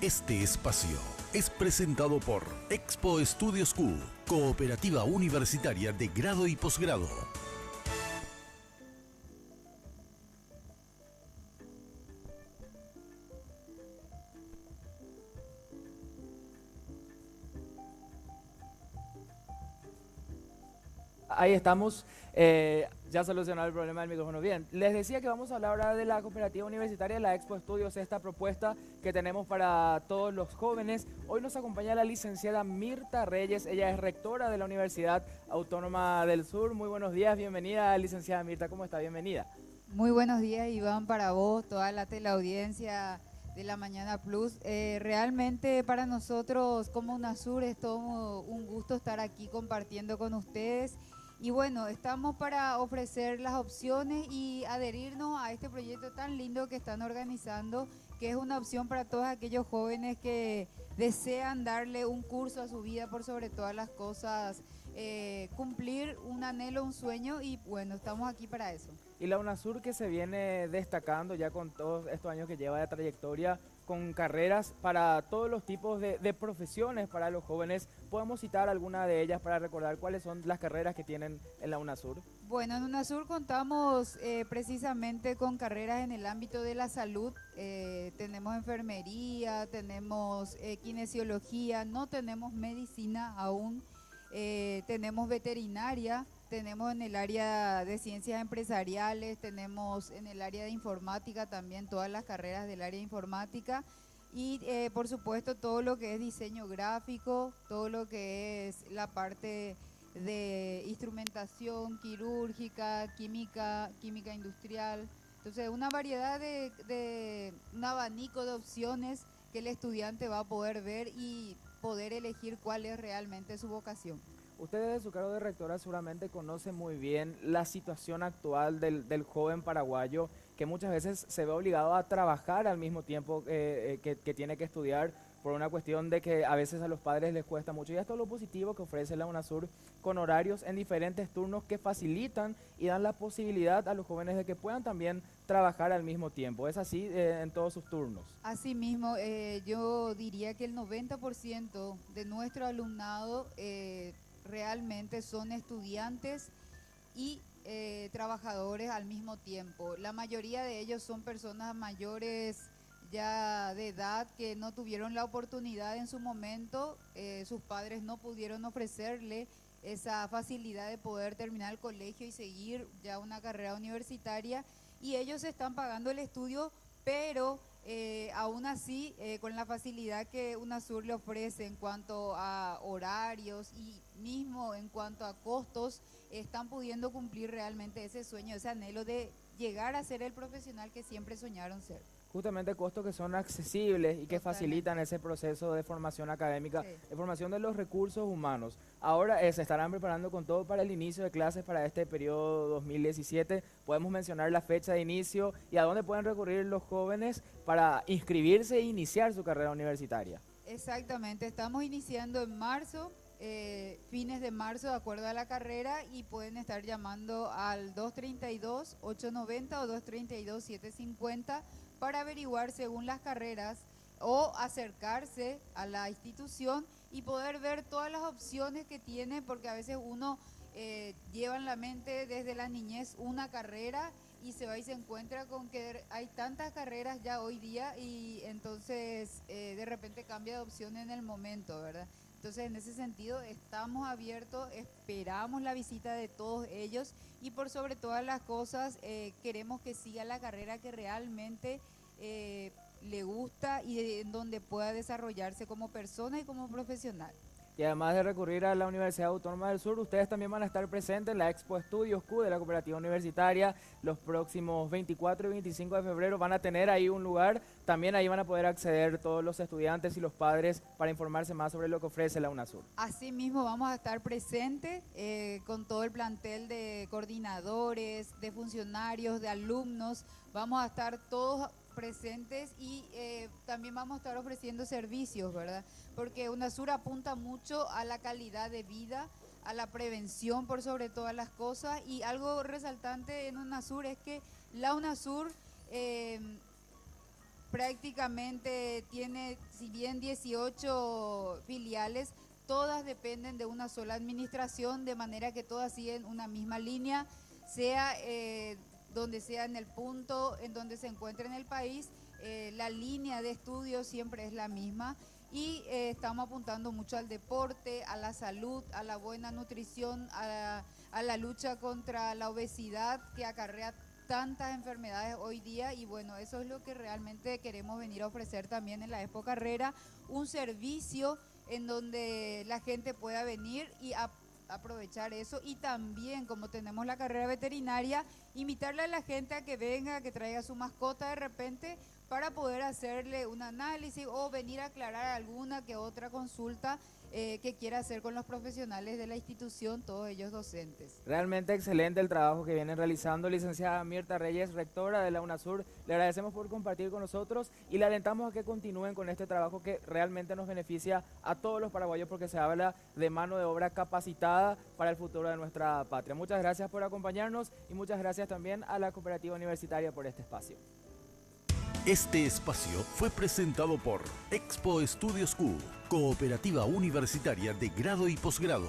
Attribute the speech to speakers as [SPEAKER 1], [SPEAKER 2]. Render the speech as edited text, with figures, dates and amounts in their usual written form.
[SPEAKER 1] Este espacio es presentado por Expo Estudios Q, Cooperativa Universitaria de Grado y Posgrado.
[SPEAKER 2] Ahí estamos, ya solucionado el problema del micrófono. Bien, les decía que vamos a hablar ahora de la cooperativa universitaria de la Expo Estudios, esta propuesta que tenemos para todos los jóvenes. Hoy nos acompaña la licenciada Mirta Reyes, ella es rectora de la Universidad Autónoma del Sur. Muy buenos días, bienvenida licenciada Mirta, ¿cómo está? Bienvenida.
[SPEAKER 3] Muy buenos días, Iván, para vos, toda la teleaudiencia de la Mañana Plus. Realmente para nosotros como UNASUR es todo un gusto estar aquí compartiendo con ustedes. Y bueno, estamos para ofrecer las opciones y adherirnos a este proyecto tan lindo que están organizando, que es una opción para todos aquellos jóvenes que desean darle un curso a su vida por sobre todas las cosas, cumplir un anhelo, un sueño, y bueno, estamos aquí para eso.
[SPEAKER 2] Y la UNASUR que se viene destacando ya con todos estos años que lleva de trayectoria, con carreras para todos los tipos de profesiones para los jóvenes. ¿Podemos citar alguna de ellas para recordar cuáles son las carreras que tienen en la UNASUR?
[SPEAKER 3] Bueno, en UNASUR contamos precisamente con carreras en el ámbito de la salud. Tenemos enfermería, tenemos kinesiología, no tenemos medicina aún, tenemos veterinaria, tenemos en el área de ciencias empresariales, tenemos en el área de informática también todas las carreras del área de informática y por supuesto todo lo que es diseño gráfico, todo lo que es la parte de instrumentación quirúrgica, química industrial. Entonces una variedad de un abanico de opciones que el estudiante va a poder ver y poder elegir cuál es realmente su vocación.
[SPEAKER 2] Ustedes de su cargo de rectora seguramente conocen muy bien la situación actual del joven paraguayo, que muchas veces se ve obligado a trabajar al mismo tiempo que tiene que estudiar por una cuestión de que a veces a los padres les cuesta mucho. Y esto es lo positivo que ofrece la UNASUR, con horarios en diferentes turnos que facilitan y dan la posibilidad a los jóvenes de que puedan también trabajar al mismo tiempo. ¿Es así en todos sus turnos?
[SPEAKER 3] Asimismo, yo diría que el 90% de nuestro alumnado realmente son estudiantes y trabajadores al mismo tiempo. La mayoría de ellos son personas mayores ya de edad que no tuvieron la oportunidad en su momento, sus padres no pudieron ofrecerle esa facilidad de poder terminar el colegio y seguir ya una carrera universitaria, y ellos están pagando el estudio, pero aún así, con la facilidad que UNASUR le ofrece en cuanto a horarios y mismo en cuanto a costos, están pudiendo cumplir realmente ese sueño, ese anhelo de llegar a ser el profesional que siempre soñaron ser.
[SPEAKER 2] Justamente costos que son accesibles y que facilitan
[SPEAKER 3] Totalmente.
[SPEAKER 2] ese proceso de formación académica,
[SPEAKER 3] Sí.
[SPEAKER 2] de formación de los recursos humanos. Ahora se estarán preparando con todo para el inicio de clases para este periodo 2017. Podemos mencionar la fecha de inicio y a dónde pueden recurrir los jóvenes para inscribirse e iniciar su carrera universitaria.
[SPEAKER 3] Exactamente, estamos iniciando en marzo, fines de marzo de acuerdo a la carrera, y pueden estar llamando al 232-890 o 232-750 para averiguar según las carreras o acercarse a la institución y poder ver todas las opciones que tiene, porque a veces uno lleva en la mente desde la niñez una carrera y se va y se encuentra con que hay tantas carreras ya hoy día, y entonces de repente cambia de opción en el momento, ¿verdad? Entonces en ese sentido estamos abiertos, esperamos la visita de todos ellos y por sobre todas las cosas queremos que siga la carrera que realmente le gusta y en donde pueda desarrollarse como persona y como profesional.
[SPEAKER 2] Y además de recurrir a la Universidad Autónoma del Sur, ustedes también van a estar presentes en la Expo Estudios Q de la Cooperativa Universitaria los próximos 24 y 25 de febrero. Van a tener ahí un lugar, también ahí van a poder acceder todos los estudiantes y los padres para informarse más sobre lo que ofrece la UNASUR.
[SPEAKER 3] Asimismo vamos a estar presentes con todo el plantel de coordinadores, de funcionarios, de alumnos. Vamos a estar todos presentes y también vamos a estar ofreciendo servicios, ¿verdad? Porque UNASUR apunta mucho a la calidad de vida, a la prevención por sobre todas las cosas, y algo resaltante en UNASUR es que la UNASUR prácticamente tiene, si bien 18 filiales, todas dependen de una sola administración, de manera que todas siguen una misma línea, sea donde sea en el punto en donde se encuentre en el país, la línea de estudio siempre es la misma. Y estamos apuntando mucho al deporte, a la salud, a la buena nutrición, a la lucha contra la obesidad que acarrea tantas enfermedades hoy día. Y bueno, eso es lo que realmente queremos venir a ofrecer también en la Expo Carrera, un servicio en donde la gente pueda venir y aprovechar eso. Y también, como tenemos la carrera veterinaria, invitarle a la gente a que venga, que traiga su mascota de repente, para poder hacerle un análisis o venir a aclarar alguna que otra consulta que quiera hacer con los profesionales de la institución, todos ellos docentes.
[SPEAKER 2] Realmente excelente el trabajo que vienen realizando. Licenciada Mirta Reyes, rectora de la UNASUR, le agradecemos por compartir con nosotros y le alentamos a que continúen con este trabajo que realmente nos beneficia a todos los paraguayos, porque se habla de mano de obra capacitada para el futuro de nuestra patria. Muchas gracias por acompañarnos y muchas gracias también a la Cooperativa Universitaria por este espacio.
[SPEAKER 1] Este espacio fue presentado por Expo Studio School, Cooperativa Universitaria de Grado y Posgrado.